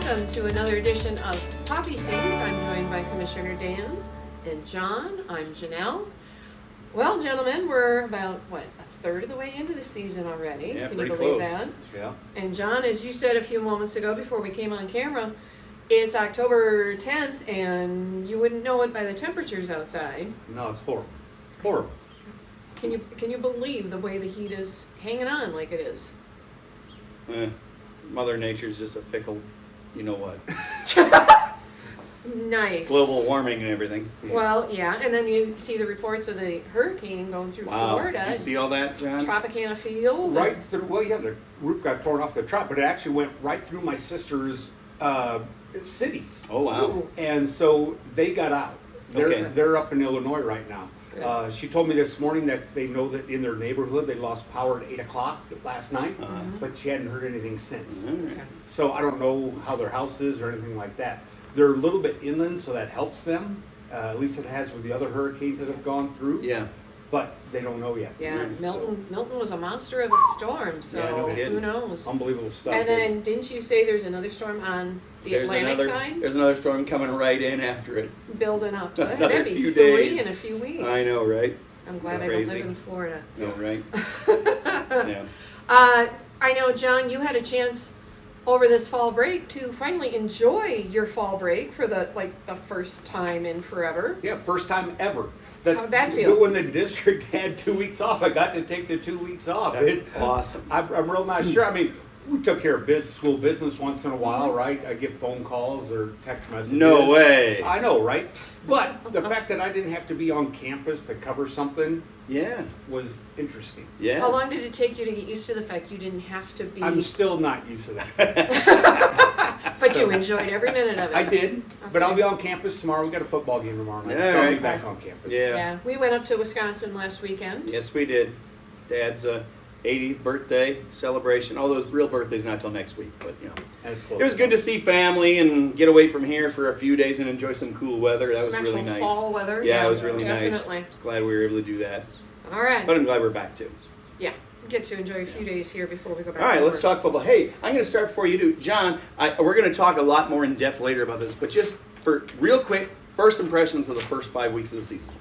welcome to another edition of Poppy Scenes. I'm joined by Commissioner Dan and John. I'm Jenelle. Well, gentlemen, we're about, a third of the way into the season already. Yeah, Can you pretty believe close. that? Yeah. And John, as you said a few moments ago before we came on camera, it's October 10th, and you wouldn't know it by the temperatures outside. No, it's horrible. Horrible. Can you believe the way the heat is hanging on like it is? Mother Nature's just a fickle, you know what. Nice. Global warming and everything. Well, yeah, and then you see the reports of the hurricane going through Florida. You see all that, John? Tropicana Field. Right through, well, yeah, the roof got torn off the truck, but it actually went right through my sister's cities. Oh, wow. Ooh. And so they got out. They're up in Illinois right now. Good. She told me this morning that they know that in their neighborhood they lost power at 8 o'clock last night, but she hadn't heard anything since. Okay. So I don't know how their house is or anything like that. They're a little bit inland, so that helps them. At least it has with the other hurricanes that have gone through. Yeah. But they don't know yet. Yeah, Milton was a monster of a storm, so Yeah, no kidding. who knows? Unbelievable stuff. And then, didn't you say there's another storm on the Atlantic side? There's another storm coming right in after it. Building up. So Another that'd be few 3 days. in a few weeks. I know, right? I'm glad Crazy. I don't live in Florida. No, right? Yeah. I know, John, you had a chance over this fall break to finally enjoy your fall break for the first time in forever. Yeah, first time ever. How'd that feel? When the district had 2 weeks off, I got to take the 2 weeks off. That's awesome. I'm real not sure. I mean, we took care of school business once in a while, right? I get phone calls or text messages. No way. I know, right? But the fact that I didn't have to be on campus to cover something Yeah. was interesting. Yeah. How long did it take you to get used to the fact you didn't have to be? I'm still not used to that. But you enjoyed every minute of it. I did, but Okay. I'll be on campus tomorrow. We got a football game tomorrow night, Yeah, so I'll be right. back on campus. Yeah. Yeah, we went up to Wisconsin last weekend. Yes, we did. Dad's 80th birthday celebration. All those real birthdays not till next week, but you know. And it's close It was good to see family and get away from here for a few days and enjoy some cool weather. That Some was really actual nice. fall weather. Yeah, it was really definitely. nice. I was glad we were able to do that. All right. But I'm glad we're back too. Yeah, get to enjoy a few days here before we go back. All right, to let's work. talk football. Hey, I'm going to start before you do. John, we're going to talk a lot more in depth later about this, but just for real quick, first impressions of the first 5 weeks of the season.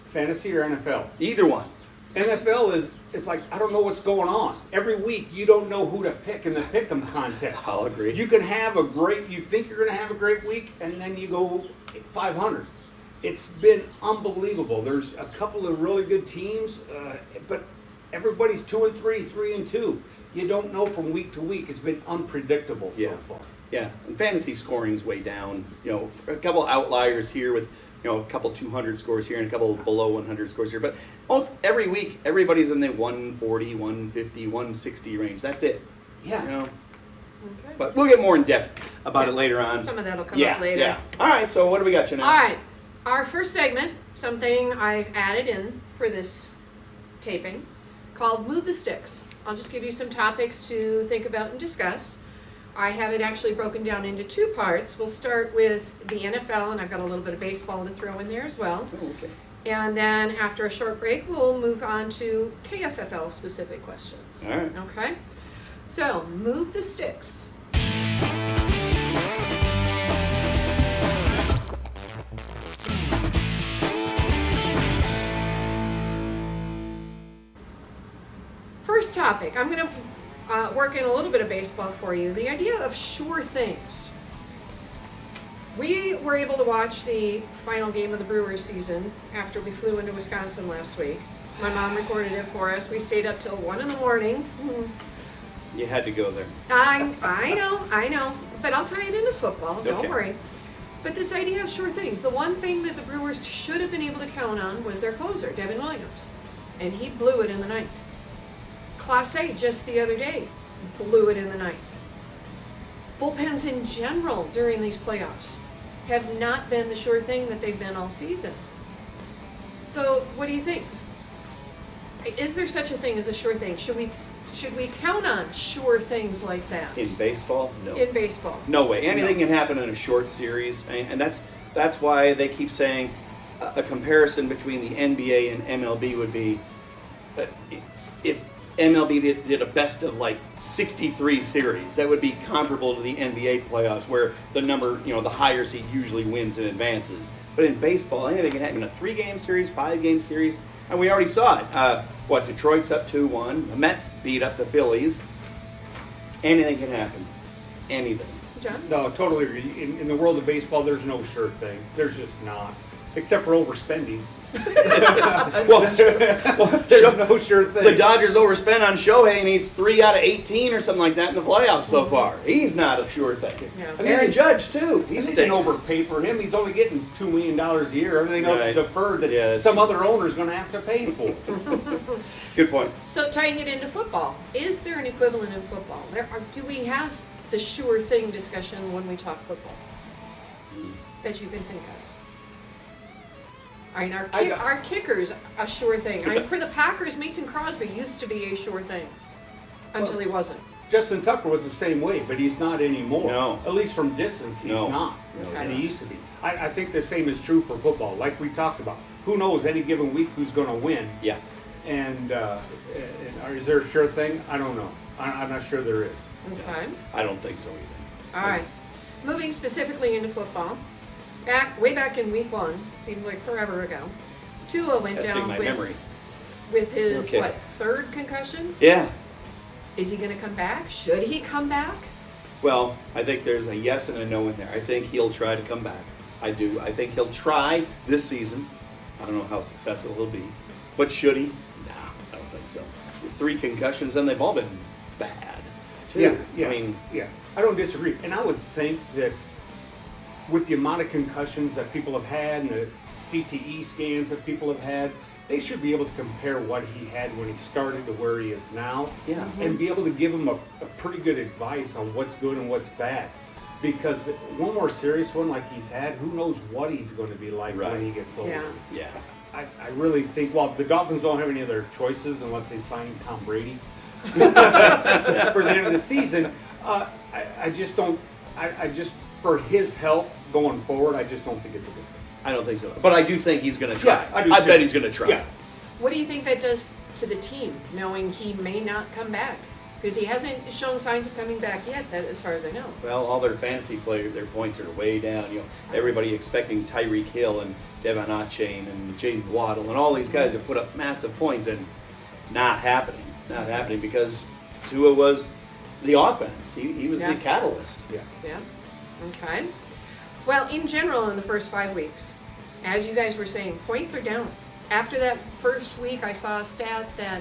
Fantasy or NFL? Either one. NFL it's like, I don't know what's going on. Every week, you don't know who to pick in the pick'em contest. I'll agree. You can have you think you're going to have a great week, and then you go 500. It's been unbelievable. There's a couple of really good teams, but everybody's 2-3, 3-2. You don't know from week to week. It's been unpredictable so far. Yeah, and fantasy scoring's way down. You know, a couple outliers here with, a couple 200 scores here and a couple below 100 scores here. But almost every week, everybody's in the 140, 150, 160 range. That's it. Yeah. Okay. But we'll get more in depth about it later on. Some of that'll come up later. Yeah. All right, so what do we got, Jenelle? All right. Our first segment, something I've added in for this taping, called Move the Sticks. I'll just give you some topics to think about and discuss. I have it actually broken down into 2 parts. We'll start with the NFL, and I've got a little bit of baseball to throw in there as well. Oh, okay. And then after a short break, we'll move on to KFFL specific questions. All right. Okay? So, move the sticks. First topic, I'm going to work in a little bit of baseball for you. The idea of sure things. We were able to watch the final game of the Brewers season after we flew into Wisconsin last week. My mom recorded it for us. We stayed up till 1 in the morning. You had to go there. I know. But I'll tie it into football, don't Okay. worry. But this idea of sure things, the one thing that the Brewers should have been able to count on was their closer, Devin Williams. And he blew it in the 9th. Class A just the other day blew it in the 9th. Bullpens in general during these playoffs have not been the sure thing that they've been all season. So what do you think? Is there such a thing as a sure thing? Should we count on sure things like that? In baseball? No. In baseball. No way. Anything can happen in a short series, and that's why they keep saying a comparison between the NBA and MLB would be if MLB did a best of like 63 series. That would be comparable to the NBA playoffs, where the number, the higher seed usually wins and advances. But in baseball, anything can happen in a 3-game series, 5-game series, and we already saw it. Detroit's up 2-1. The Mets beat up the Phillies. Anything can happen. Anything. John? No, totally agree. In the world of baseball, there's no sure thing. There's just not. Except for overspending. There's no sure thing. The Dodgers overspent on Shohei, and he's 3 out of 18 or something like that in the playoffs so far. He's not a sure thing. Yeah. Aaron Judge, too. He They didn't stinks. overpay for him. He's only getting $2 million a year. Everything else is Right. deferred that Yeah, that's some true. other owner's going to have to pay for. Good point. So tying it into football, is there an equivalent in football? Do we have the sure thing discussion when we talk football that you can think of? I mean, our kicker's a sure thing. I mean, for the Packers, Mason Crosby used to be a sure thing until he wasn't. Justin Tucker was the same way, but he's not anymore. No. At least from distance, he's No. not. No, he's And not. he used to be. I think the same is true for football, like we talked about. Who knows any given week who's going to win? Yeah. And is there a sure thing? I don't know. I'm not sure there is. Okay. I don't think so either. All right. Moving specifically into football, way back in week 1, seems like forever ago, Tua went Testing down my memory. with his, Okay. 3rd concussion? Yeah. Is he going to come back? Should he come back? Well, I think there's a yes and a no in there. I think he'll try to come back. I do. I think he'll try this season. I don't know how successful he'll be. But should he? No, I don't think so. With 3 concussions, and they've all been bad, too. Yeah. I mean, yeah. I don't disagree. And I would think that with the amount of concussions that people have had and the CTE scans that people have had, they should be able to compare what he had when he started to where he is now. Yeah. And be able to give him a pretty good advice on what's good and what's bad. Because one more serious one like he's had, who knows what he's going to be like Right. when he gets older. Yeah. yeah. I really think, the Dolphins don't have any other choices unless they sign Tom Brady for the end of the season. I just don't, for his health going forward, I just don't think it's a good thing. I don't think so. But I do think he's going to try. Yeah, I do I too. bet he's going to try. Yeah. What do you think that does to the team, knowing he may not come back? Because he hasn't shown signs of coming back yet, as far as I know. Well, all their fantasy players, their points are way down. Everybody expecting Tyreek Hill and Devon Achane and Jaden Waddle and all these guys have put up massive points, and not happening. Not happening because Tua was the offense. He was Yeah. the catalyst. Yeah. Yeah. Okay. Well, in general, in the first 5 weeks, as you guys were saying, points are down. After that first week, I saw a stat that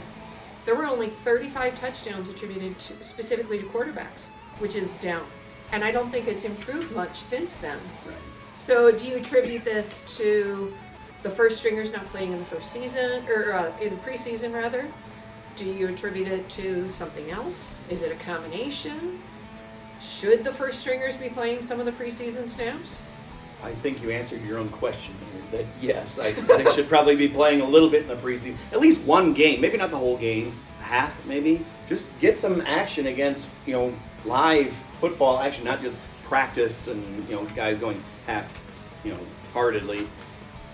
there were only 35 touchdowns attributed specifically to quarterbacks, which is down. And I don't think it's improved much since then. Right. So do you attribute this to the first stringers not playing in the first season, or in the preseason rather? Do you attribute it to something else? Is it a combination? Should the first stringers be playing some of the preseason snaps? I think you answered your own question here. That yes, they should probably be playing a little bit in the preseason, at least one game, maybe not the whole game, half maybe. Just get some action against live football action, not just practice and guys going half heartedly.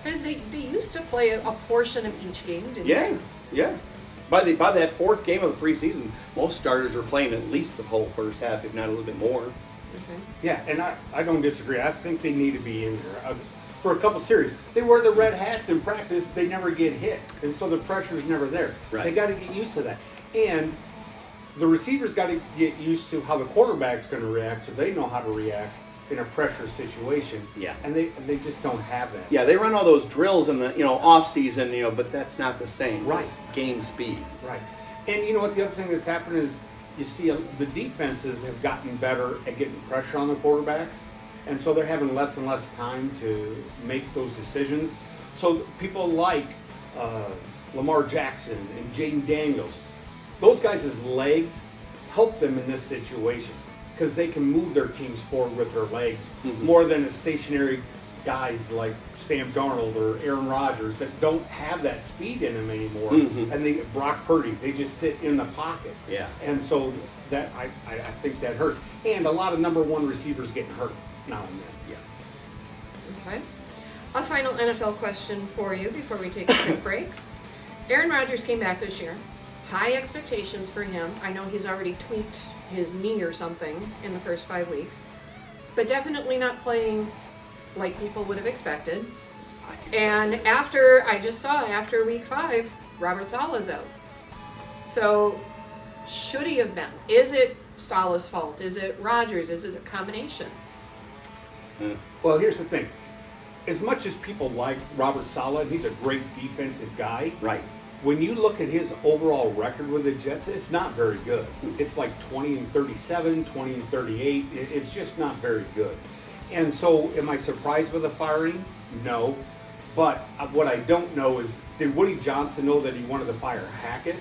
Because they used to play a portion of each game, didn't Yeah, they? yeah. By that 4th game of the preseason, most starters are playing at least the whole first half, if not a little bit more. Okay. Yeah, and I don't disagree. I think they need to be in there. For a couple series, they wear the red hats in practice, they never get hit, and so the pressure's never there. Right. They got to get used to that. And the receivers got to get used to how the quarterback's going to react so they know how to react in a pressure situation. Yeah. And they just don't have that. Yeah, they run all those drills in the off season, but that's not the same. Right. It's game speed. Right. And you know what? The other thing that's happened is you see the defenses have gotten better at getting pressure on the quarterbacks, and so they're having less and less time to make those decisions. So people like Lamar Jackson and Jaden Daniels, those guys' legs help them in this situation because they can move their teams forward with their legs more than a stationary guys like Sam Darnold or Aaron Rodgers that don't have that speed in them anymore. And Brock Purdy, they just sit in the pocket. Yeah. And so that I think that hurts. And a lot of number 1 receivers getting hurt now and then. Yeah. Okay. A final NFL question for you before we take a quick break. Aaron Rodgers came back this year. high expectations for him. I know he's already tweaked his knee or something in the first 5 weeks, but definitely not playing like people would have expected. And after week 5, Robert Saleh's out. So should he have been? Is it Saleh's fault? Is it Rogers? Is it a combination? Well, here's the thing. As much as people like Robert Saleh, he's a great defensive guy. Right. When you look at his overall record with the Jets, it's not very good. It's like 20-37, 20-38. It's just not very good. And so, am I surprised with the firing? No. But what I don't know is, did Woody Johnson know that he wanted to fire Hackett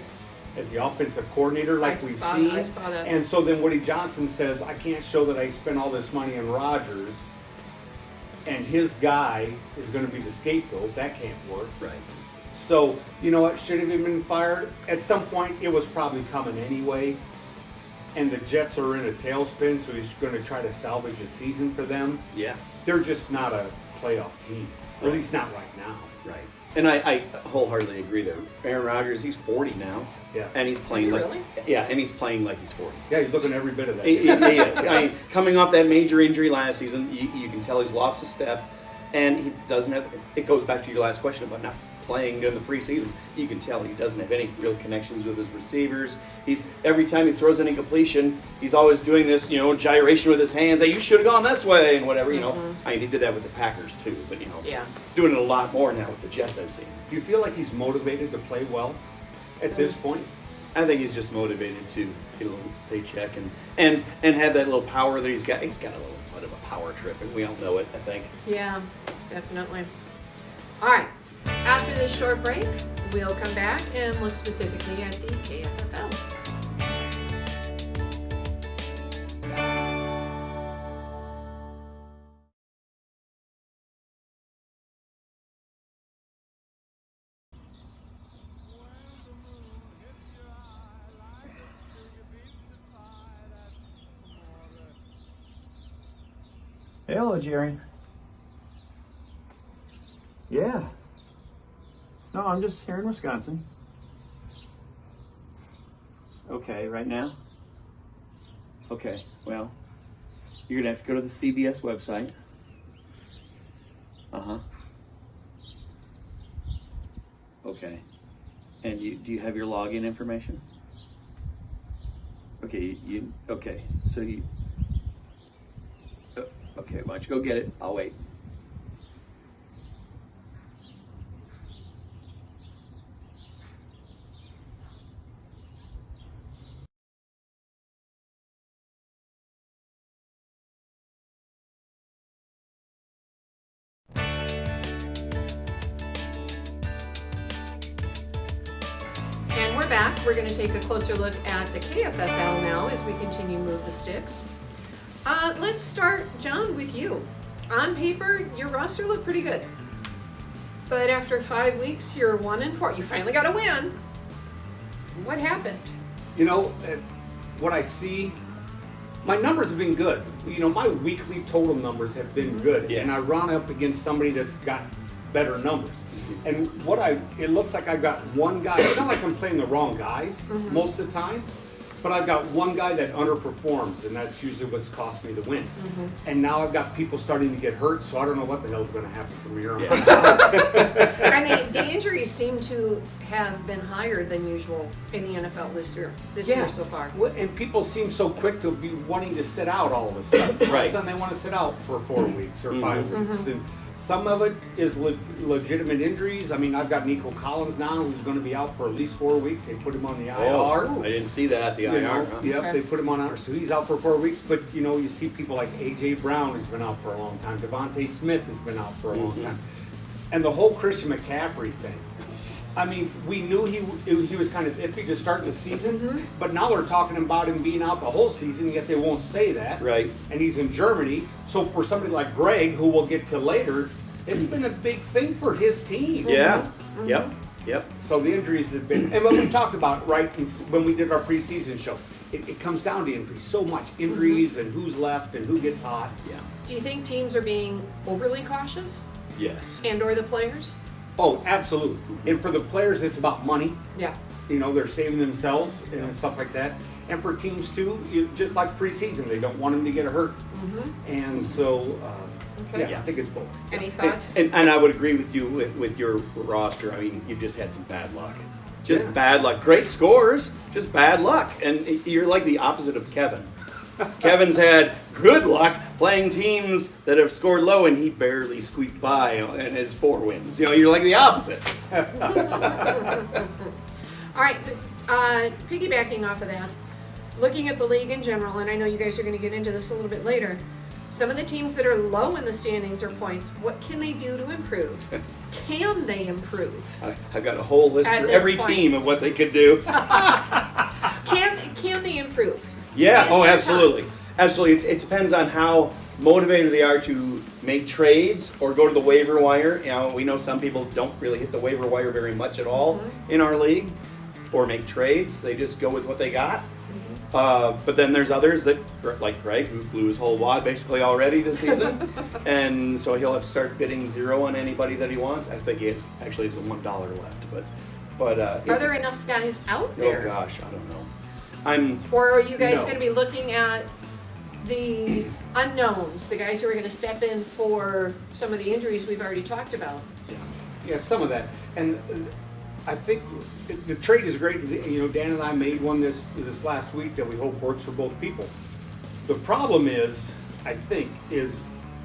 as the offensive coordinator like we've seen? I saw that. And so then Woody Johnson says, I can't show that I spent all this money on Rodgers, and his guy is going to be the scapegoat. That can't work. Right. So, you know what, should have been fired? At some point, it was probably coming anyway. And the Jets are in a tailspin, so he's going to try to salvage a season for them. Yeah. They're just not a playoff team, or at least not right now. Right. And I wholeheartedly agree there. Aaron Rodgers, he's 40 now. Yeah. And he's playing Is he like really? Yeah, and he's playing like he's 40. Yeah, he's looking every bit of that. He is. I mean, coming off that major injury last season, you can tell he's lost a step, and he doesn't have. It goes back to your last question about not playing in the preseason. You can tell he doesn't have any real connections with his receivers. He's every time he throws an incompletion, he's always doing this, gyration with his hands. Hey, you should have gone this way and whatever. I mean, he did that with the Packers too, but Yeah. he's doing it a lot more now with the Jets. I've seen. Do you feel like he's motivated to play well at this point? I think he's just motivated to get a little paycheck and have that little power that he's got. He's got a little bit of a power trip, and we all know it, I think. Yeah, definitely. All right. After this short break, we'll come back and look specifically at the KFFL. Hello, Jerry. Yeah. No, I'm just here in Wisconsin. Okay, right now? Okay, well, you're gonna have to go to the CBS website. Okay. And do you have your login information? Okay, okay, so okay, why don't you go get it? I'll wait. And we're back. We're going to take a closer look at the KFFL now as we continue to move the sticks. Let's start, John, with you. On paper, your roster looked pretty good. But after 5 weeks, you're 1-4. You finally got a win. What happened? What I see, my numbers have been good. My weekly total numbers have been good. Yes. And I run up against somebody that's got better numbers. And it looks like I've got one guy. It's not like I'm playing the wrong guys most of the time, but I've got one guy that underperforms, and that's usually what's cost me the win. And now I've got people starting to get hurt, so I don't know what the hell is going to happen from here on. And the injuries seem to have been higher than usual in the NFL this year so far. And people seem so quick to be wanting to sit out all of a sudden. All of a sudden they want to sit out for 4 weeks or 5 weeks. And some of it is legitimate injuries. I mean, I've got Nico Collins now, who's going to be out for at least 4 weeks. They put him on the IR. Oh, I didn't see that, the IR. Yep, Okay. they put him on IR. So he's out for 4 weeks. But, you see people like A.J. Brown who's been out for a long time. Devontae Smith has been out for a long time. And the whole Christian McCaffrey thing. I mean, we knew he was kind of iffy to start the season, but now they're talking about him being out the whole season, yet they won't say that. Right. And he's in Germany. So for somebody like Greg, who we'll get to later, it's been a big thing for his team. Yeah. Yep. So the injuries have been, and when we talked about, when we did our preseason show, it comes down to injuries. So much injuries and who's left and who gets hot. Yeah. Do you think teams are being overly cautious? Yes. And or the players? Oh, absolutely. And for the players, it's about money. Yeah. You know, they're saving themselves and stuff like that. And for teams too, just like preseason, they don't want them to get hurt. Mm-hmm. And so, Okay. yeah, I think it's both. Any thoughts? And I would agree with you with your roster. I mean, you just had some bad luck. Just Yeah. bad luck. Great scores, just bad luck. And you're like the opposite of Kevin. Kevin's had good luck playing teams that have scored low, and he barely squeaked by in his 4 wins. You know, you're like the opposite. All right, piggybacking off of that, looking at the league in general, and I know you guys are going to get into this a little bit later, some of the teams that are low in the standings or points, what can they do to improve? Can they improve? I've got a whole list At for this every point. team of what they could do. Can they improve? Yeah, Is oh, there absolutely. Absolutely. It depends on how motivated they are to make trades or go to the waiver wire. You know, we know some people don't really hit the waiver wire very much at all in our league or make trades. They just go with what they got. But then there's others that, like Greg, who blew his whole wad basically already this season. And so he'll have to start bidding 0 on anybody that he wants. I think he has $1 left. But Are there enough guys out oh there? gosh, I don't know. Or are you guys No. going to be looking at the unknowns, the guys who are going to step in for some of the injuries we've already talked about? Yeah, some of that. And I think the trade is great. You know, Dan and I made one this last week that we hope works for both people. The problem is, I think, is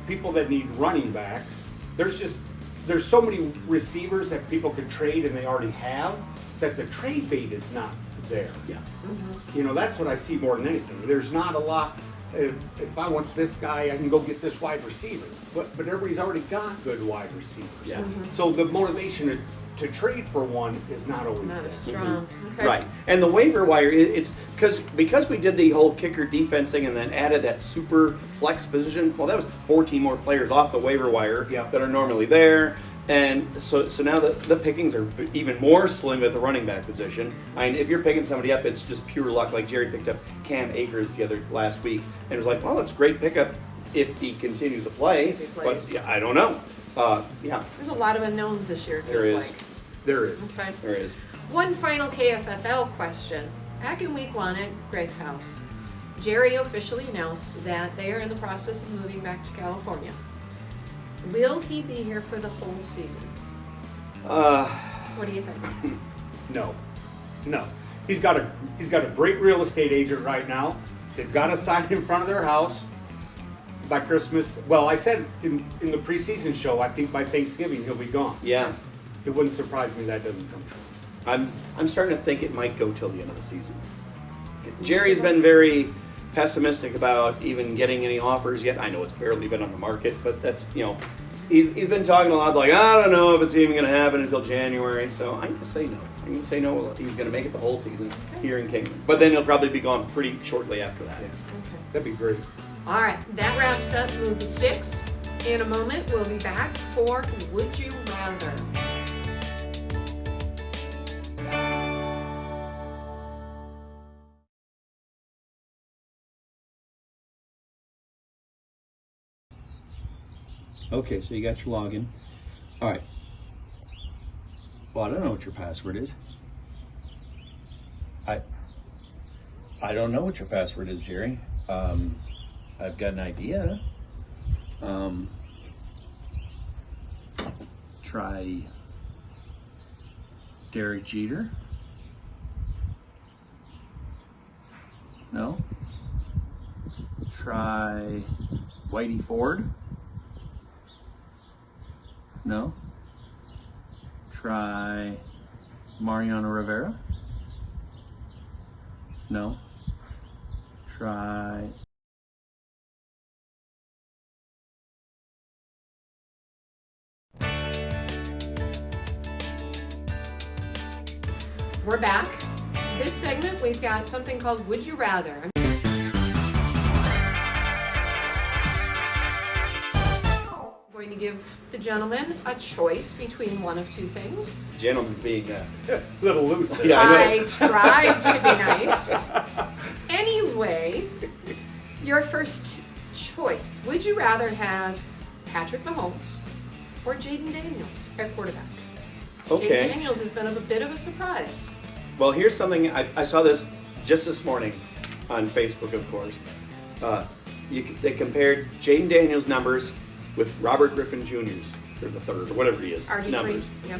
people that need running backs. There's so many receivers that people could trade and they already have that the trade bait is not there. Yeah. You know, that's what I see more than anything. There's not a lot. If I want this guy, I can go get this wide receiver. But everybody's already got good wide receivers. Yeah. So the motivation to trade for one is not always Not there. as strong. Okay. Right, and the waiver wire, it's because we did the whole kicker defense thing and then added that super flex position. Well, that was 14 more players off the waiver wire Yeah. that are normally there, and so now the pickings are even more slim at the running back position. I mean, if you're picking somebody up, it's just pure luck. Like Jerry picked up Cam Akers last week, and it was like, well, it's a great pickup if he continues to play. If he plays. But yeah, I don't know. Yeah, There's a lot of unknowns this year, it there feels is. like. There is. Okay. There is. One final KFFL question. Back in week 1 at Greg's house, Jerry officially announced that they are in the process of moving back to California. Will he be here for the whole season? What do you think? No. He's got a great real estate agent right now. They've got a sign in front of their house by Christmas. Well, I said in the preseason show, I think by Thanksgiving he'll be gone. Yeah. It wouldn't surprise me that doesn't come true. I'm starting to think it might go till the end of the season. Jerry's been very pessimistic about even getting any offers yet. I know it's barely been on the market, but that's, you know, he's been talking a lot like, I don't know if it's even going to happen until January. So I'm going to say no. I'm going to say no. He's going to make it the whole season here in Kingman. But then he'll probably be gone pretty shortly after that. Yeah. Okay. That'd be great. All right, that wraps up Move the Sticks. In a moment, we'll be back for Would You Rather? Okay, so you got your login. All right. Well, I don't know what your password is. I don't know what your password is, Jerry. I've got an idea. Try Derek Jeter. No. Try Whitey Ford. No. Try Mariano Rivera. No. Try. We're back. This segment, we've got something called Would You Rather. I'm going to give the gentleman a choice between one of two things. Gentleman's being Little loose there. Yeah, I know. I tried to be nice. Anyway, your first choice. Would you rather have Patrick Mahomes or Jaden Daniels at quarterback? Okay. Jay Daniels has been a bit of a surprise. Well, here's something I saw this just this morning on Facebook, of course. They compared Jaden Daniels' numbers with Robert Griffin Jr.'s, or the third, or whatever he is, RG3. numbers. Yep.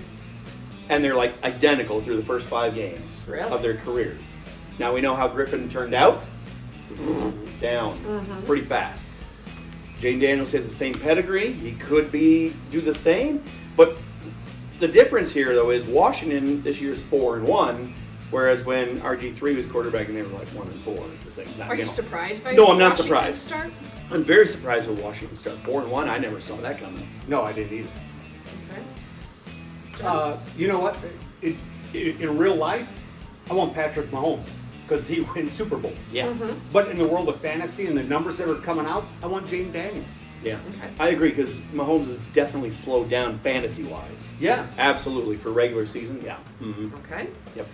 And they're like identical through the first 5 games Really? of their careers. Now we know how Griffin turned out. Down pretty fast. Jaden Daniels has the same pedigree. He could do the same, but the difference here though is Washington this year is 4-1, whereas when RG3 was quarterbacking, they were like 1-4 at the same time. Are you surprised by No, I'm not Washington's surprised. start? I'm very surprised with Washington start 4-1. I never saw that coming. No, I didn't either. Okay. John? You know what? In real life, I want Patrick Mahomes because he wins Super Bowls. Yeah. But in the world of fantasy and the numbers that are coming out, I want Jaden Daniels. Yeah. Okay. I agree because Mahomes is definitely slowed down fantasy-wise. Yeah. Absolutely. For regular season, yeah. Okay. Yep.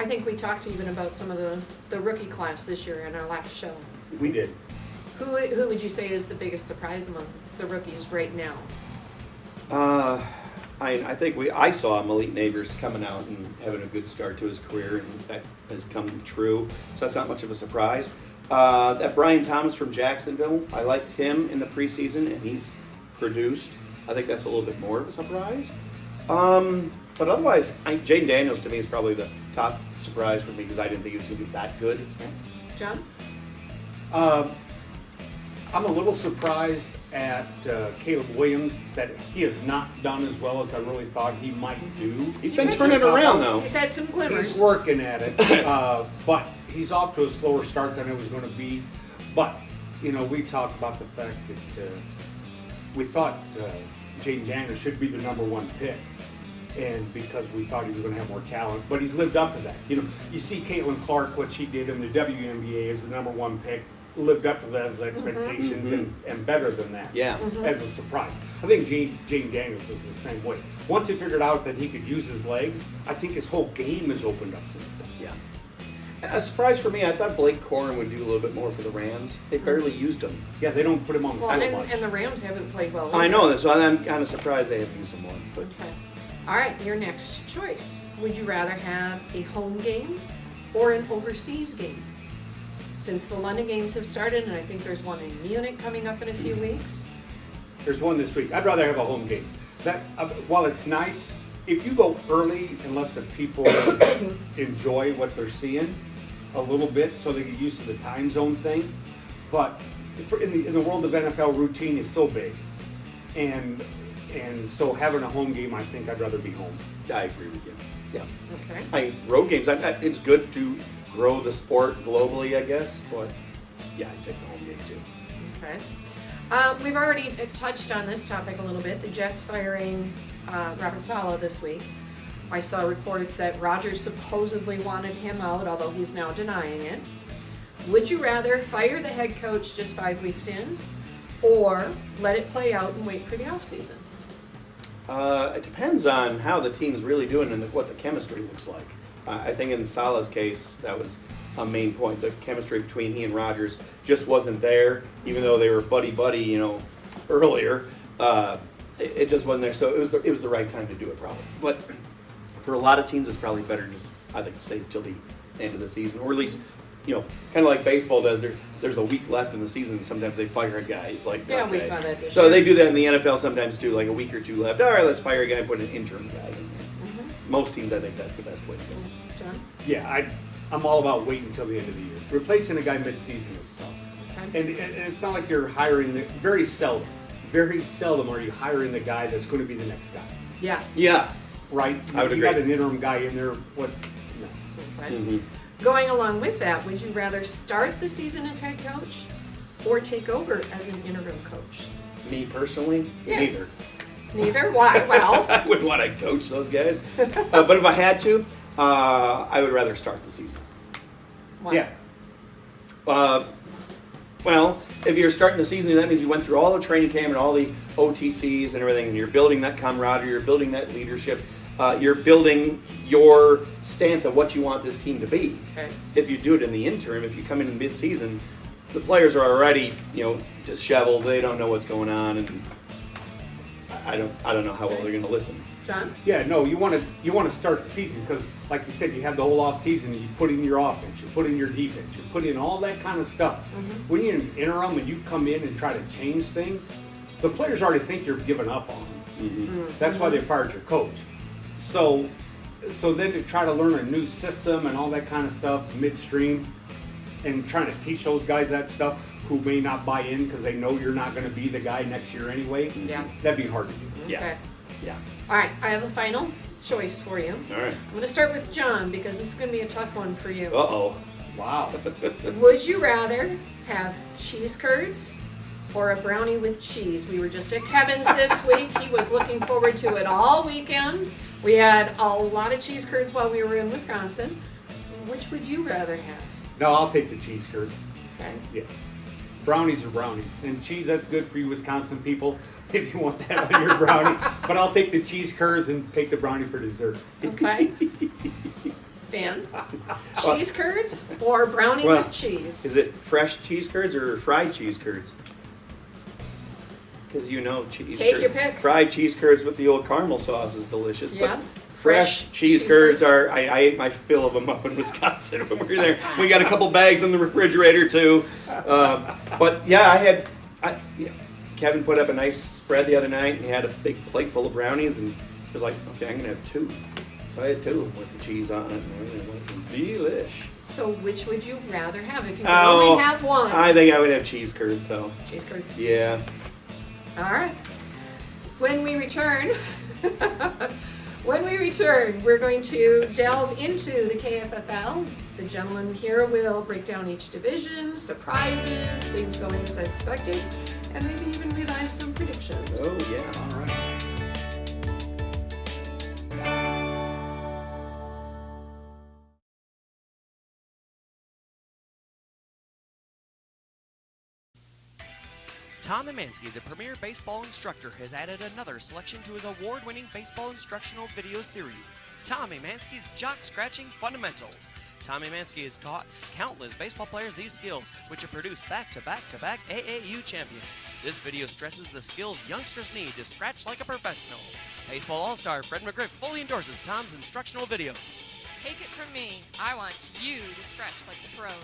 I think we talked even about some of the rookie class this year in our last show. We did. Who would you say is the biggest surprise among the rookies right now? I think I saw Malik Neighbors coming out and having a good start to his career, and that has come true. So that's not much of a surprise. That Brian Thomas from Jacksonville, I liked him in the preseason, and he's produced. I think that's a little bit more of a surprise. But otherwise, Jaden Daniels to me is probably the top surprise for me because I didn't think he was going to be that good. Okay. John? I'm a little surprised at Caleb Williams that he has not done as well as I really thought he might do. He's He's been had turning some- around though. He's had some glimmers. He's working at it, but he's off to a slower start than it was going to be. But, you know, we talked about the fact that we thought Jaden Daniels should be the #1 pick. And because we thought he was going to have more talent, but he's lived up to that. You know, you see Caitlin Clark, what she did in the WNBA as the #1 pick, lived up to those expectations and better than that. Yeah. As a surprise. I think Jaden Daniels is the same way. Once he figured out that he could use his legs, I think his whole game has opened up since then. Yeah. A surprise for me, I thought Blake Corum would do a little bit more for the Rams. They barely used him. Yeah, they don't put him on the Well, field much. and the Rams haven't played well. I either. know this, so I'm kind of surprised they haven't used him more. But Okay. All right, your next choice. Would you rather have a home game or an overseas game? Since the London games have started, and I think there's one in Munich coming up in a few weeks. There's one this week. I'd rather have a home game. That while it's nice, if you go early and let the people enjoy what they're seeing a little bit, so they get used to the time zone thing. But in the world of NFL, routine is so big, and so having a home game, I think I'd rather be home. I agree with you. Yeah. Okay. Road games, it's good to grow the sport globally, I guess, but yeah, I take the home game too. Okay. We've already touched on this topic a little bit. The Jets firing Robert Saleh this week. I saw reports that Rodgers supposedly wanted him out, although he's now denying it. Would you rather fire the head coach just 5 weeks in, or let it play out and wait for the offseason? It depends on how the team's really doing and what the chemistry looks like. I think in Salah's case, that was a main point. The chemistry between he and Rodgers just wasn't there, even though they were buddy-buddy, you know, earlier. It just wasn't there, so it was the right time to do it, probably. But for a lot of teams, it's probably better just, I think, save till the end of the season, or at least, you know, kind of like baseball does. There's a week left in the season, and sometimes they fire a guy. It's like, Yeah, okay. we saw that this So year. they do that in the NFL sometimes too, like a week or two left. All right, let's fire a guy and put an interim guy in there. Most teams, I think that's the best way to go. John? Yeah, I'm all about waiting until the end of the year. Replacing a guy mid-season is tough. Okay. And it's not like you're hiring very seldom are you hiring the guy that's going to be the next guy, Yeah. Yeah. right? I would you agree. got an interim guy in there. What? No. Okay. Going along with that, would you rather start the season as head coach or take over as an interim coach? Me personally, Yeah. neither. Neither? Why? Well, I wouldn't want to coach those guys. But if I had to, I would rather start the season. why? Yeah. Well, if you're starting the season, that means you went through all the training camp and all the OTCs and everything, and you're building that camaraderie, you're building that leadership, you're building your stance of what you want this team to be. Okay. If you do it in the interim, if you come in mid-season, the players are already, you know, disheveled. They don't know what's going on, and I don't know how well they're going to listen. John? Yeah, no, you want to start the season because, like you said, you have the whole off season. You put in your offense, you put in your defense, you put in all that kind of stuff. Mm-hmm. When you're in interim and you come in and try to change things, the players already think you're giving up on them. Mm-hmm. That's why they fired your coach. So then to try to learn a new system and all that kind of stuff midstream, and trying to teach those guys that stuff who may not buy in because they know you're not going to be the guy next year anyway. Yeah. That'd be hard to do. Yeah. Okay. Yeah. All right, I have a final choice for you. All right. I'm going to start with John because this is going to be a tough one for you. Uh-oh. Wow. Would you rather have cheese curds or a brownie with cheese? We were just at Kevin's this week. He was looking forward to it all weekend. We had a lot of cheese curds while we were in Wisconsin. Which would you rather have? No, I'll take the cheese curds. Okay. Yeah. Brownies are brownies. And cheese, that's good for you Wisconsin people if you want that on your brownie. But I'll take the cheese curds and take the brownie for dessert. Okay. Dan? Cheese curds or brownie Well, with cheese? Is it fresh cheese curds or fried cheese curds? Because you know cheese Take curds. your pick. Fried cheese curds with the old caramel sauce is delicious. Yeah. But fresh cheese curds are, I ate my fill of them up in Wisconsin when we were there. We got a couple bags in the refrigerator too. But yeah, Kevin put up a nice spread the other night and he had a big plate full of brownies and I was like, okay, I'm going to have two. So I had two with the cheese on it and it went delish. So which would you rather have if you could only have one? I think I would have cheese curds though. Cheese curds. Yeah. All right. When we return, we're going to delve into the KFFL. The gentleman here will break down each division, surprises, things going as expected, and maybe even revise some predictions. Oh yeah. All right. Tom Emanski, the premier baseball instructor, has added another selection to his award-winning baseball instructional video series, Tom Emanski's Jock Scratching Fundamentals. Tom Emanski has taught countless baseball players these skills, which have produced back-to-back-to-back AAU champions. This video stresses the skills youngsters need to scratch like a professional. Baseball All-Star Fred McGriff fully endorses Tom's instructional video. Take it from me, I want you to scratch like the pros.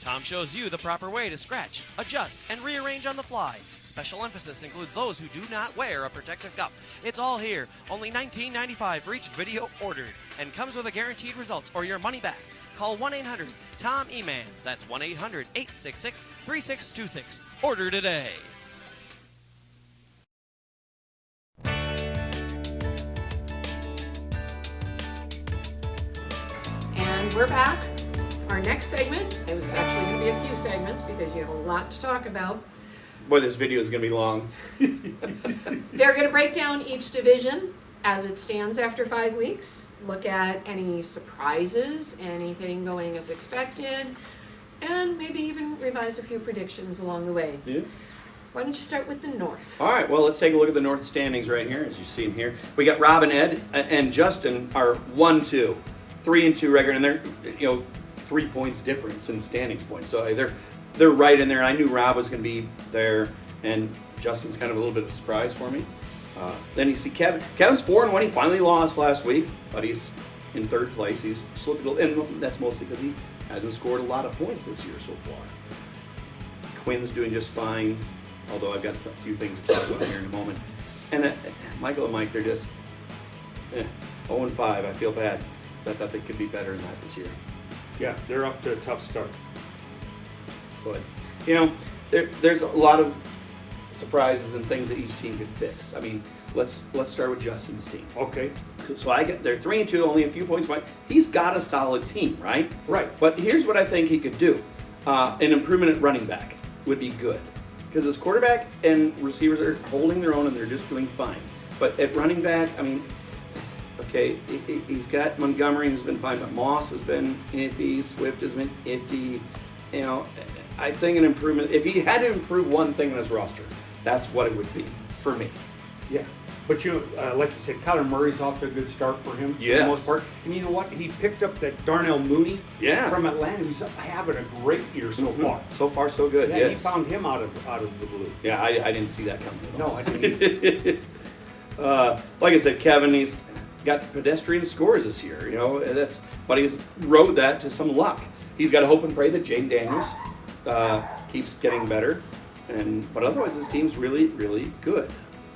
Tom shows you the proper way to scratch, adjust, and rearrange on the fly. Special emphasis includes those who do not wear a protective cuff. It's all here, only $19.95 for each video ordered, and comes with a guaranteed results or your money back. Call 1-800-TOM-EMAN. That's 1-800-866-3626. Order today. And we're back. Our next segment, it was actually going to be a few segments because you have a lot to talk about. Boy, this video is going to be long. They're going to break down each division as it stands after 5 weeks, look at any surprises, anything going as expected, and maybe even revise a few predictions along the way. Yeah. Why don't you start with the North? All right, well, let's take a look at the North standings right here, as you see them here. We got Rob and Ed and Justin are 1-2, 3-2 record, and they're 3 points difference in standings points. So they're right in there. I knew Rob was going to be there, and Justin's kind of a little bit of a surprise for me. Then you see Kevin. Kevin's 4-1. He finally lost last week, but he's in third place. He's slipped a little, and that's mostly because he hasn't scored a lot of points this year so far. Quinn's doing just fine, although I've got a few things to talk about here in a moment. And then Michael and Mike, they're just 0-5. I feel bad. I thought they could be better than that this year. Yeah, they're up to a tough start. But there's a lot of surprises and things that each team could fix. I mean, let's start with Justin's team. Okay. So they're 3-2, only a few points behind. He's got a solid team, right? Right. But here's what I think he could do: an improvement at running back would be good, because his quarterback and receivers are holding their own and they're just doing fine. But at running back, I mean, okay, he's got Montgomery, who's been fine, but Moss has been iffy, Swift has been iffy. I think an improvement, if he had to improve one thing on his roster, that's what it would be for me. Yeah. But like you said, Kyler Murray's off to a good start for him for the most part. And you know what? He picked up that Darnell Mooney from Atlanta. He's having a great year so far. So far, so good. Yeah, yes. he found him out of the blue. Yeah, I didn't see that coming at all. No, I didn't. Like I said, Kevin, he's got pedestrian scores this year. But he's rode that to some luck. He's got to hope and pray that Jane Daniels keeps getting better, but otherwise his team's really, really good.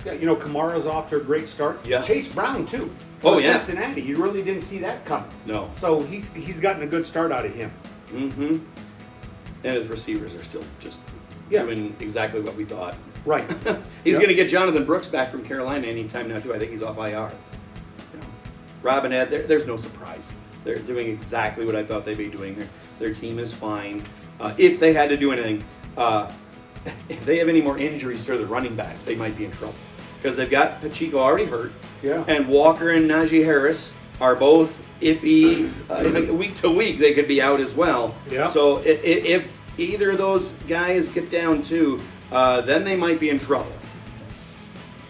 Yeah, Kamara's off to a great start. Yeah. Chase Brown too. Oh, yeah. Cincinnati, you really didn't see that coming. No. So he's gotten a good start out of him. Mm-hmm. And his receivers are still just doing exactly what we thought. Right. He's going to get Jonathan Brooks back from Carolina anytime now too. I think he's off IR. Robin Ed, there's no surprise. They're doing exactly what I thought they'd be doing. Their team is fine. If they had to do anything, if they have any more injuries to the running backs, they might be in trouble. Because they've got Pacheco already hurt. Yeah. And Walker and Najee Harris are both iffy. Week to week, they could be out as well. Yeah. So if either of those guys get down too, then they might be in trouble.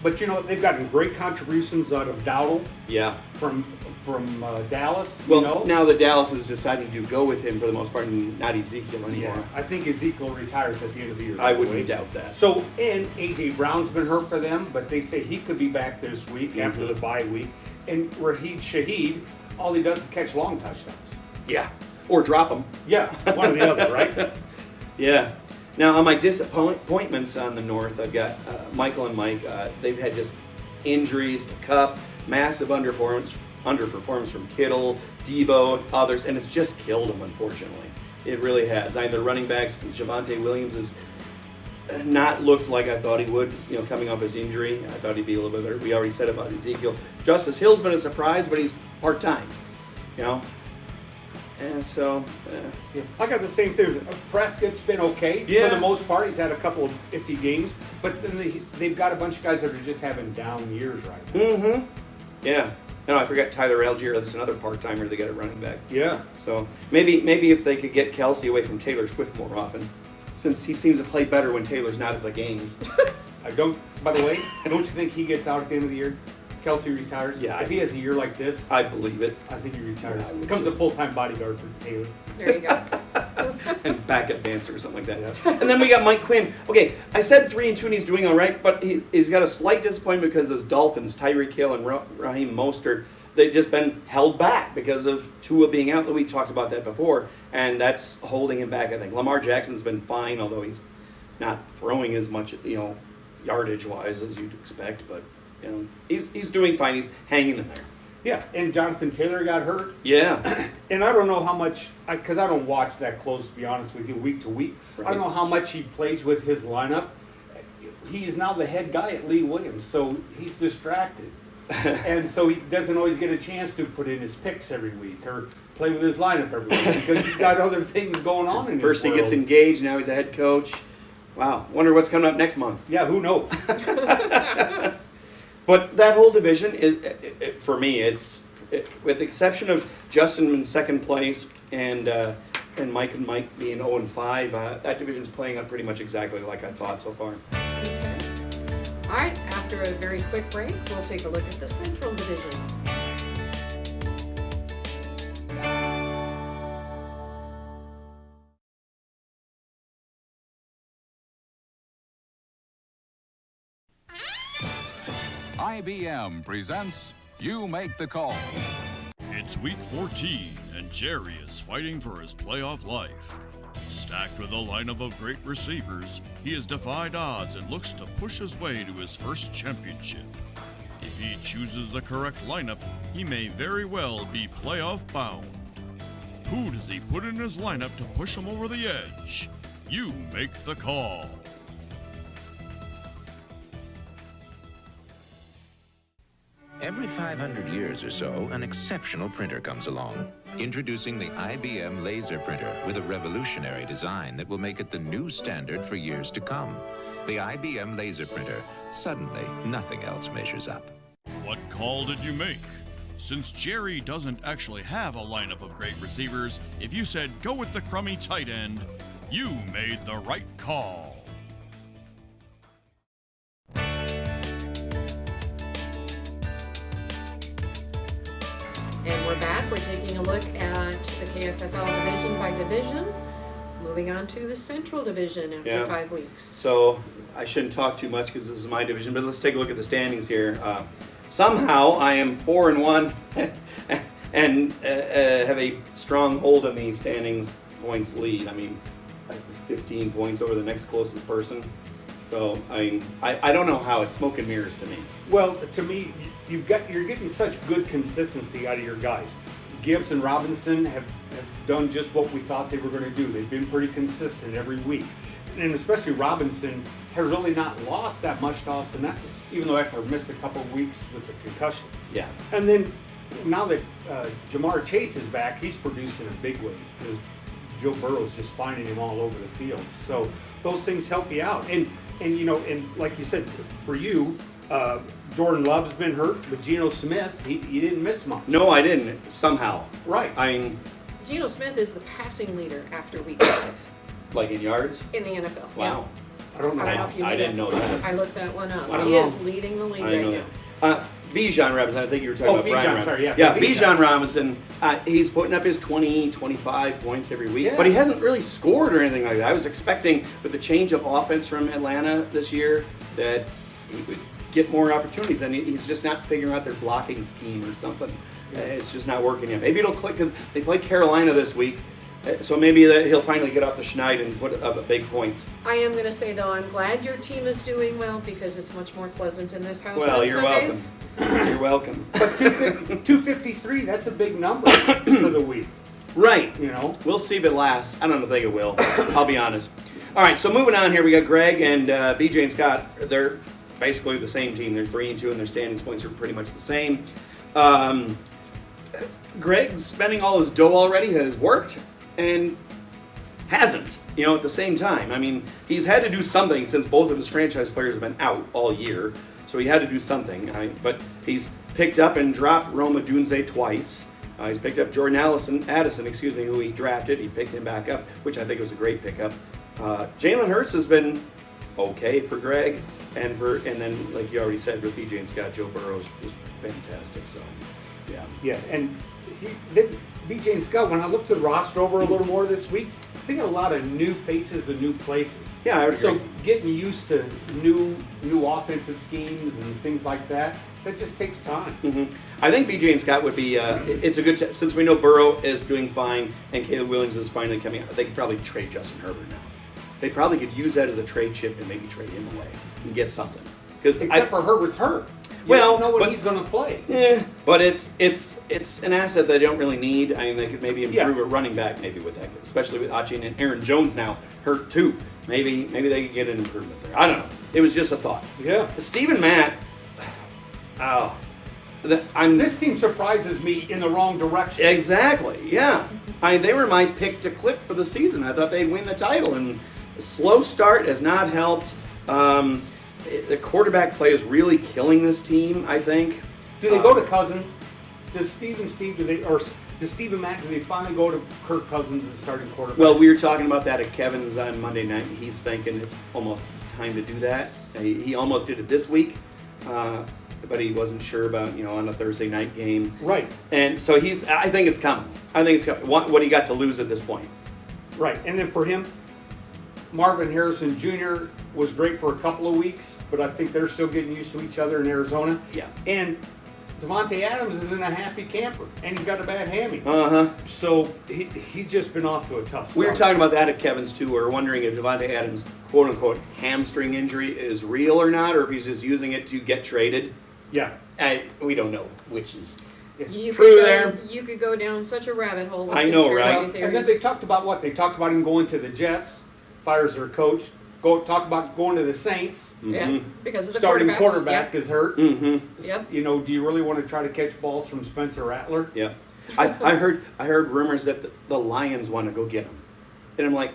But they've gotten great contributions out of Dowdle. Yeah. From Dallas. Well, now that Dallas has decided to go with him for the most part, and not Ezekiel anymore. Yeah, I think Ezekiel retires at the end of the year. I wouldn't doubt that. So, and A.J. Brown's been hurt for them, but they say he could be back this week after the bye week. And Raheed Shaheed, all he does is catch long touchdowns. Yeah. Or drop them. Yeah, one or the other, right? Yeah. Now, on my disappointments on the North, I've got Michael and Mike. They've had just injuries to Kupp, massive underperformance from Kittle, Debo, others, and it's just killed them, unfortunately. It really has. Their running backs, Javonte Williams, has not looked like I thought he would, coming off his injury. I thought he'd be a little bit better. We already said about Ezekiel. Justice Hill's been a surprise, but he's part-time, And so, I got the same thing. Prescott's been okay for the most part. He's had a couple of iffy games, but then they've got a bunch of guys that are just having down years right now. Mm-hmm. Yeah. No, I forgot Tyler Algier. That's another part-timer they got at running back. Yeah. So maybe if they could get Kelsey away from Taylor Swift more often, since he seems to play better when Taylor's not at the games. By the way, don't you think he gets out at the end of the year? Kelsey retires? Yeah. If he has a year like this, I believe it. I think he retires. Yeah, Becomes a full-time bodyguard for Taylor. There you go. And backup dancer or something like that. And then we got Mike Quinn. Okay, I said 3-2 and he's doing all right, but he's got a slight disappointment because those Dolphins, Tyreek Hill and Raheem Mostert, they've just been held back because of Tua being out. We talked about that before, and that's holding him back, I think. Lamar Jackson's been fine, although he's not throwing as much, yardage-wise as you'd expect, but he's doing fine. He's hanging in there. Yeah, and Jonathan Taylor got hurt. Yeah. And I don't know how much, because I don't watch that close, to be honest with you, week to week. Right. I don't know how much he plays with his lineup. He's now the head guy at Lee Williams, so he's distracted. And so he doesn't always get a chance to put in his picks every week or play with his lineup every week because he's got other things going on in First his world. he gets engaged, now he's a head coach. Wow, wonder what's coming up next month. Yeah, who knows? But that whole division is, for me, with the exception of Justin in second place and Mike and Mike being 0-5, that division's playing out pretty much exactly like I thought so far. Okay. All right, after a very quick break, we'll take a look at the Central Division. IBM presents You Make the Call. It's week 14, and Jerry is fighting for his playoff life. Stacked with a lineup of great receivers, he has defied odds and looks to push his way to his first championship. If he chooses the correct lineup, he may very well be playoff bound. Who does he put in his lineup to push him over the edge? You make the call. Every 500 years or so, an exceptional printer comes along. Introducing the IBM laser printer with a revolutionary design that will make it the new standard for years to come. The IBM laser printer. Suddenly, nothing else measures up. What call did you make? Since Jerry doesn't actually have a lineup of great receivers, if you said go with the crummy tight end, you made the right call. And we're back. We're taking a look at the KFFL division by division. Moving on to the Central Division after Yeah. 5 weeks. So I shouldn't talk too much because this is my division, but let's take a look at the standings here. Somehow I am 4-1 and have a strong hold on the standings points lead. I mean, 15 points over the next closest person. So I don't know how. It's smoke and mirrors to me. Well, to me, you're getting such good consistency out of your guys. Gibbs and Robinson have done just what we thought they were going to do. They've been pretty consistent every week. And especially Robinson has really not lost that much to Austin Eckler, even though Eckler missed a couple of weeks with the concussion. Yeah. And then now that Jamar Chase is back, he's producing a big way because Joe Burrow's just finding him all over the field. So those things help you out. And like you said, for you, Jordan Love's been hurt, but Geno Smith, he didn't miss much. No, I didn't. Somehow. Right. Geno Smith is the passing leader after week 5 Like in yards? in the NFL. Wow. I don't know. I don't know if you I knew didn't know that. I looked that one up. I don't He know. is leading the league I didn't right know now. that. Bijan Robinson, I think you were talking about Brian Bijan, Robinson. sorry, yeah. Yeah, Bijan. Bijan Robinson, he's putting up his 20, 25 points every week, Yeah. but he hasn't really scored or anything like that. I was expecting with the change of offense from Atlanta this year that he would get more opportunities, and he's just not figuring out their blocking scheme or something. It's just not working yet. Maybe it'll click because they play Carolina this week, so maybe that he'll finally get off the schneid and put up big points. I am going to say, though, I'm glad your team is doing well because it's much more pleasant in this house Well, on you're Sundays. welcome. You're welcome. But 253, that's a big number for the week. Right. You know? We'll see if it lasts. I don't think it will. I'll be honest. All right, so moving on here, we got Greg and BJ and Scott. They're basically the same team. They're 3-2, and their standings points are pretty much the same. Greg spending all his dough already has worked and hasn't, at the same time. I mean, he's had to do something since both of his franchise players have been out all year, so he had to do something. But he's picked up and dropped Roma Dunze twice. He's picked up Jordan Addison, who he drafted. He picked him back up, which I think was a great pickup. Jalen Hurts has been okay for Greg, and then, like you already said, with BJ and Scott, Joe Burrow was fantastic. So, yeah. Yeah, and BJ and Scott, when I looked the roster over a little more this week, they got a lot of new faces and new places. Yeah, I would agree. So getting used to new offensive schemes and things like that just takes time. Mm-hmm. I think BJ and Scott would be. It's a good since we know Burrow is doing fine and Caleb Williams is finally coming out. They could probably trade Justin Herbert now. They probably could use that as a trade chip and maybe trade him away and get something. Except for Herbert's hurt. You don't know when he's going to play. Yeah, but it's an asset they don't really need. I mean, they could maybe improve at running back maybe with that, especially with Achin and Aaron Jones now hurt too. Maybe they could get an improvement there. I don't know. It was just a thought. Yeah. Stephen Matt. This team surprises me in the wrong direction. Exactly. Yeah. They were my pick to clip for the season. I thought they'd win the title, and the slow start has not helped. The quarterback play is really killing this team, I think. Do they go to Cousins? Does Steve and Matt, do they finally go to Kirk Cousins as starting quarterback? Well, we were talking about that at Kevin's on Monday night, and he's thinking it's almost time to do that. He almost did it this week, but he wasn't sure about, on a Thursday night game. Right. And so I think it's coming. What he got to lose at this point. Right. And then for him, Marvin Harrison Jr. was great for a couple of weeks, but I think they're still getting used to each other in Arizona. Yeah. And Devontae Adams is in a happy camper, and he's got a bad hammy. Uh-huh. So he's just been off to a tough start. We were talking about that at Kevin's, too. We were wondering if Devontae Adams' quote-unquote hamstring injury is real or not, or if he's just using it to get traded. Yeah. We don't know which is You true there. You could go down such a rabbit hole with I know, conspiracy right? theories. And then they talked about what? They talked about him going to the Jets, fires their coach. Talk about going to the Saints. Yeah, because of the starting quarterbacks. quarterback is hurt. Mm-hmm. Yep. Do you really want to try to catch balls from Spencer Rattler? Yeah. I heard rumors that the Lions want to go get him. And I'm like,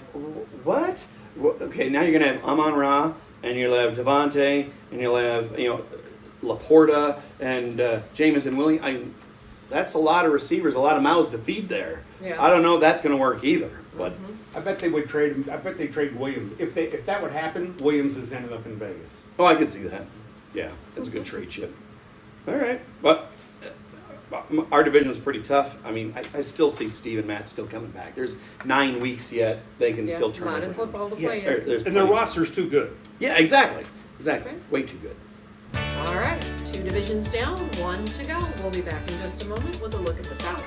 what? Okay, now you're going to have Amon-Ra, and you'll have Devontae, and you'll have, Laporta, and Jameson Williams. That's a lot of receivers, a lot of mouths to feed there. Yeah. I don't know if that's going to work either. But I bet they would trade him. I bet they trade Williams. If that would happen, Williams has ended up in Vegas. I could see that. Yeah, it's a good trade chip. All right, but Our division is pretty tough. I mean, I still see Steve and Matt still coming back. There's 9 weeks yet. They can still turn a lot it of around. football to Yeah, play in. There's And their plenty. roster's too good. Yeah, exactly. Exactly. Okay. Way too good. All right, 2 divisions down, 1 to go. We'll be back in just a moment with a look at the South.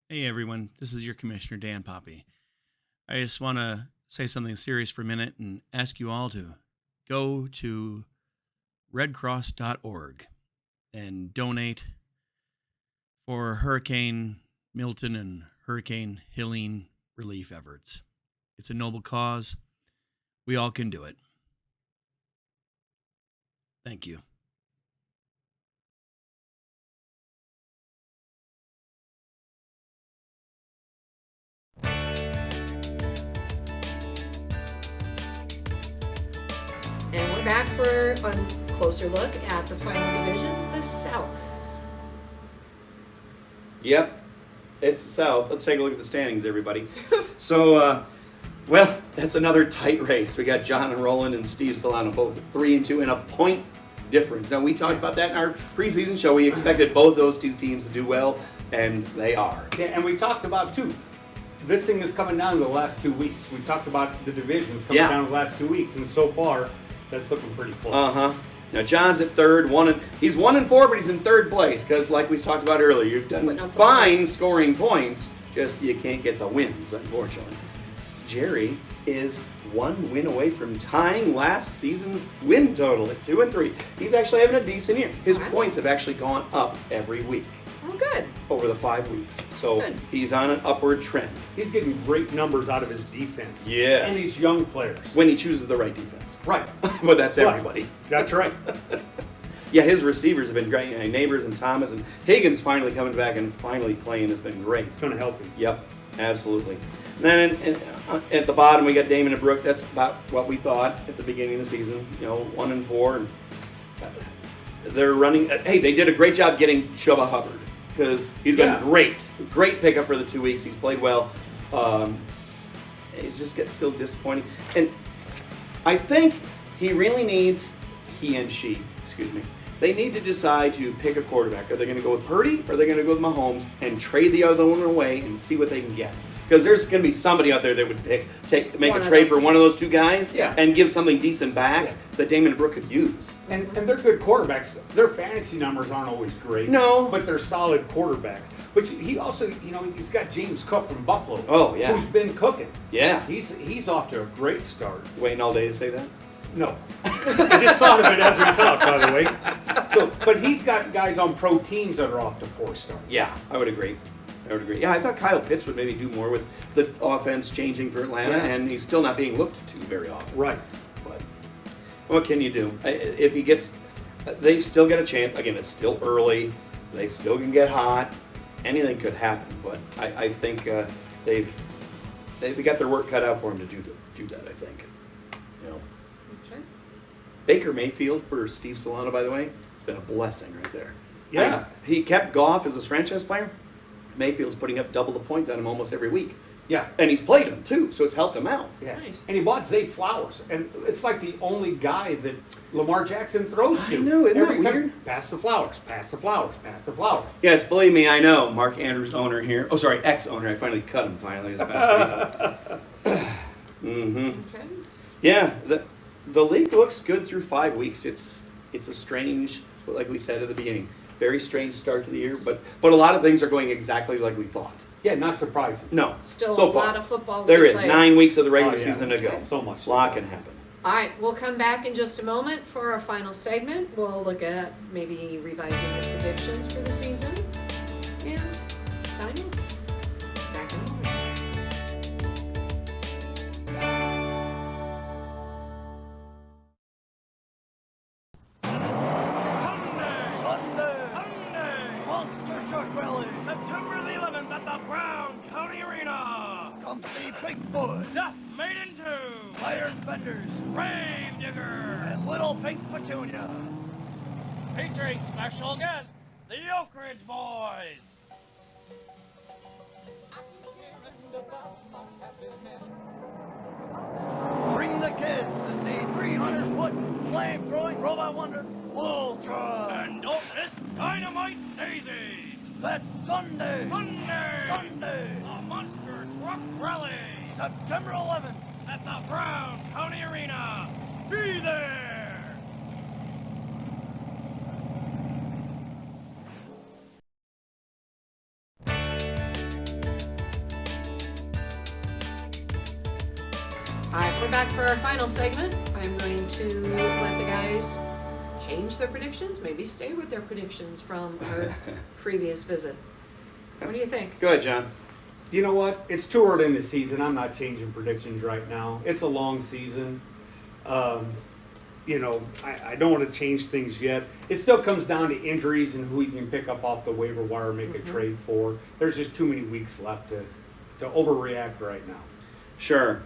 Hey everyone, this is your Commissioner Dan Poppy. I just want to say something serious for a minute and ask you all to go to redcross.org and donate for Hurricane Milton and Hurricane Helene relief efforts. It's a noble cause. We all can do it. Thank you. And we're back for a closer look at the final division, the South. Yep, it's the South. Let's take a look at the standings, everybody. So, well, that's another tight race. We got John and Roland and Steve Solano both at 3 and 2 and a point difference. Now, we talked about that in our preseason show. We expected both those two teams to do well, and they are. Yeah, and we talked about, too, this thing is coming down to the last 2 weeks. We talked about the divisions coming down to the last 2 weeks, and so far, that's looking pretty close. Uh-huh. Now, John's at third. He's 1 and 4, but he's in third place because, like we talked about earlier, you've done fine scoring points, just you can't get the wins, unfortunately. Jerry is 1 win away from tying last season's win total at 2 and 3. He's actually having a decent year. His points have actually gone up every week. Oh, good. Over the 5 weeks. So Good. he's on an upward trend. He's getting great numbers out of his defense. Yes. And these young players. When he chooses the right defense. Right. But that's everybody. That's right. Yeah, his receivers have been great. Neighbors and Thomas and Higgins finally coming back and finally playing has been great. It's going to help him. Yep, absolutely. And then at the bottom we got Damon and Brooke. That's about what we thought at the beginning of the season. 1 and 4. And they're running. Hey, they did a great job getting Chubba Hubbard because he's been great pickup for the 2 weeks. He's played well. He's just still disappointing. And I think he really needs, they need to decide to pick a quarterback. Are they going to go with Purdy or are they going to go with Mahomes and trade the other one away and see what they can get? Because there's going to be somebody out there that would make a trade for one of those two guys and give something decent back that Damon and Brooke could use. And they're good quarterbacks. Their fantasy numbers aren't always great. No. But they're solid quarterbacks. But he also, he's got James Cook from Buffalo. Oh, yeah. Who's been cooking. Yeah. He's off to a great start. Waiting all day to say that? No. I just thought of it as we talked, by the way. But he's got guys on pro teams that are off to poor starts. Yeah, I would agree. Yeah, I thought Kyle Pitts would maybe do more with the offense changing for Atlanta, and he's still not being looked to very often. Right. But what can you do? If he gets, they still get a chance. Again, it's still early. They still can get hot. Anything could happen. But I think they've got their work cut out for them to do that. I think. Okay. Baker Mayfield for Steve Solano, by the way, it's been a blessing right there. Yeah. He kept Goff as his franchise player. Mayfield's putting up double the points on him almost every week. Yeah. And he's played him, too, so it's helped him out. Yeah. Nice. And he bought Zay Flowers. And it's like the only guy that Lamar Jackson throws to. I know, isn't Every that time, weird? pass the flowers, pass the flowers, pass the flowers. Yes, believe me, I know. Mark Andrews, owner here. Oh, sorry, ex-owner. I finally cut him finally this past week. Mm-hmm. Okay. Yeah, the league looks good through 5 weeks. It's a strange, like we said at the beginning, very strange start to the year, but a lot of things are going exactly like we thought. Yeah, not surprising. No. Still so a far. lot of football. There to is play. 9 weeks of the regular Oh, yeah. season to go. So much. A lot can happen. All right, we'll come back in just a moment for our final segment. We'll look at maybe revising the predictions for the season and sign off. Back in a moment. Sunday! Monster Truck Rally! September the 11th at the Brown County Arena! Come see Bigfoot! Death Made in Two! Iron Fenders! Grave Digger! And Little Pink Petunia! Featuring special guests, the Oak Ridge Boys! Bring the kids to see 300-foot flame-throwing robot wonder, Ultra. And don't miss Dynamite Daisy. That's Sunday. Sunday. A monster truck rally. September 11th. At the Brown County Arena. Be there. All right, we're back for our final segment. I'm going to let the guys change their predictions, maybe stay with their predictions from our previous visit. What do you think? Go ahead, John. You know what? It's too early in the season. I'm not changing predictions right now. It's a long season. You know, I don't want to change things yet. It still comes down to injuries and who you can pick up off the waiver wire, make a trade for. There's just too many weeks left to overreact right now. Sure.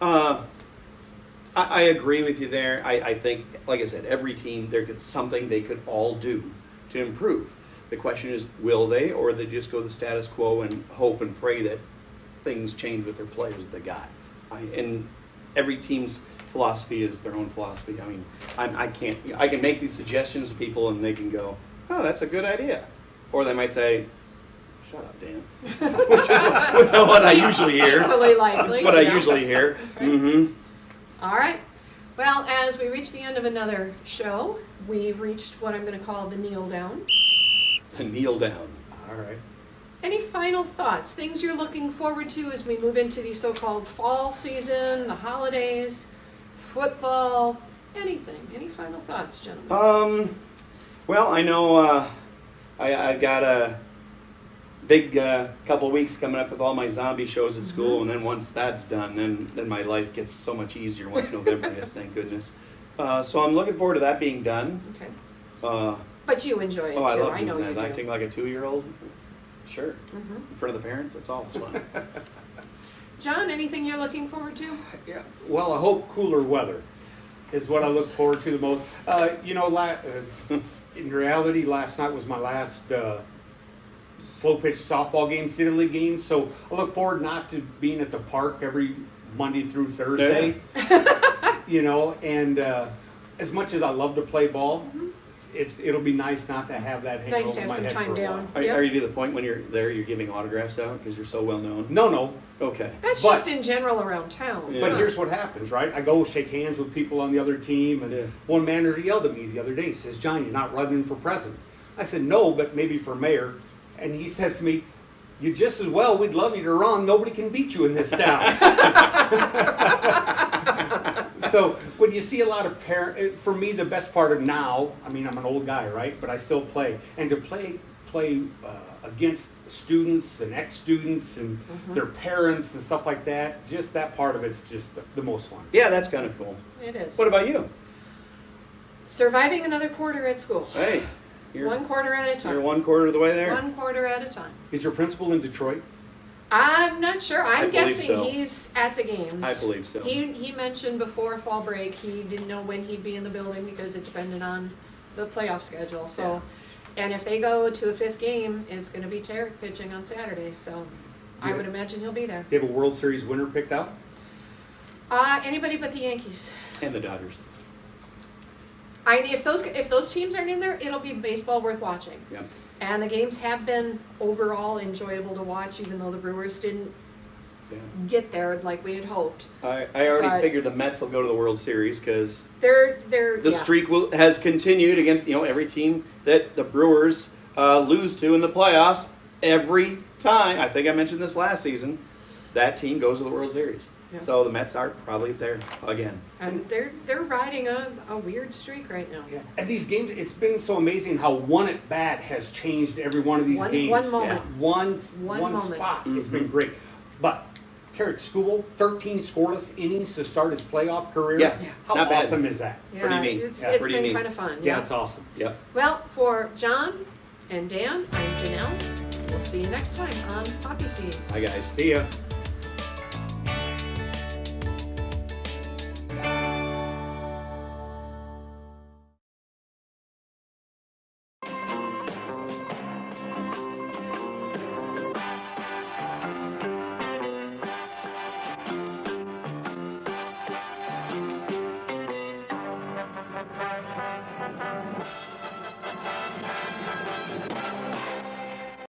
I agree with you there. I think, like I said, every team, there's something they could all do to improve. The question is, will they, or they just go the status quo and hope and pray that things change with their players that they got? And every team's philosophy is their own philosophy. I mean, I can make these suggestions to people and they can go, oh, that's a good idea. Or they might say, shut up, Dan. Which is what I usually hear. Equally likely. That's what I usually hear. Mm-hmm. All right. Well, as we reach the end of another show, we've reached what I'm going to call the kneel down. The kneel down. All right. Any final thoughts? Things you're looking forward to as we move into the so-called fall season, the holidays, football, anything? Any final thoughts, gentlemen? Well, I know I've got a big couple weeks coming up with all my zombie shows at school, and then once that's done, then my life gets so much easier once November hits, thank goodness. So I'm looking forward to that being done. Okay. But you enjoy it too. I love I know doing you that. do. Acting like a 2-year-old. Sure. In front of the parents, that's always fun. John, anything you're looking forward to? Yeah. Well, I hope cooler weather is what I look forward to the most. You know, in reality, last night was my last slow pitch softball game, City League game. So I look forward not to being at the park every Monday through Thursday. You know, and as much as I love to play ball, it'll be nice not to have that hang Nice to over have my some head time for a down. while. Are you to the point when you're there, you're giving autographs out because you're so well known? No. Okay. That's But- just in general around town. Yeah. But here's what happens, right? I go shake hands with people on the other team, and one manager yelled at me the other day. He says, "John, you're not running for president." I said, "No, but maybe for mayor." And he says to me, "You just as well. We'd love you to run. Nobody can beat you in this town." So when you see a lot of for me, the best part of now, I mean, I'm an old guy, right? But I still play, and to play against students and ex-students and their parents and stuff like that, just that part of it's just the most fun. Yeah, that's kind of cool. It is. What about you? Surviving another quarter at school. Hey, One quarter at a time. You're 1/4 of the way there. 1 quarter at a time. Is your principal in Detroit? I'm not sure. I I'm believe guessing so. he's at the games. I believe so. He mentioned before fall break he didn't know when he'd be in the building because it depended on the playoff schedule. So, and if they go to a 5th game, it's going to be Tarek pitching on Saturday. So, I would imagine he'll be there. Do you have a World Series winner picked out? Anybody but the Yankees. And the Dodgers. If those teams aren't in there, it'll be baseball worth watching. Yeah. And the games have been overall enjoyable to watch, even though the Brewers didn't get there like we had hoped. I already But- figured the Mets will go to the World Series because The the streak has continued against every team that the Brewers lose to in the playoffs. Every time, I think I mentioned this last season, that team goes to the World Series. Yeah. So the Mets are probably there again. And they're riding a weird streak right now. Yeah. And these games, it's been so amazing how one at bat has changed every one of these games. One moment. One moment. spot. It's been great. But Tarek Skubal, 13 scoreless innings to start his playoff career. Yeah. How Not bad. awesome is that? Yeah, Pretty neat. It's Pretty been neat. kind of fun. Yeah, it's awesome. Yep. Well, for John and Dan, I'm Janelle. We'll see you next time on Poppy Seeds. Hi guys. See ya.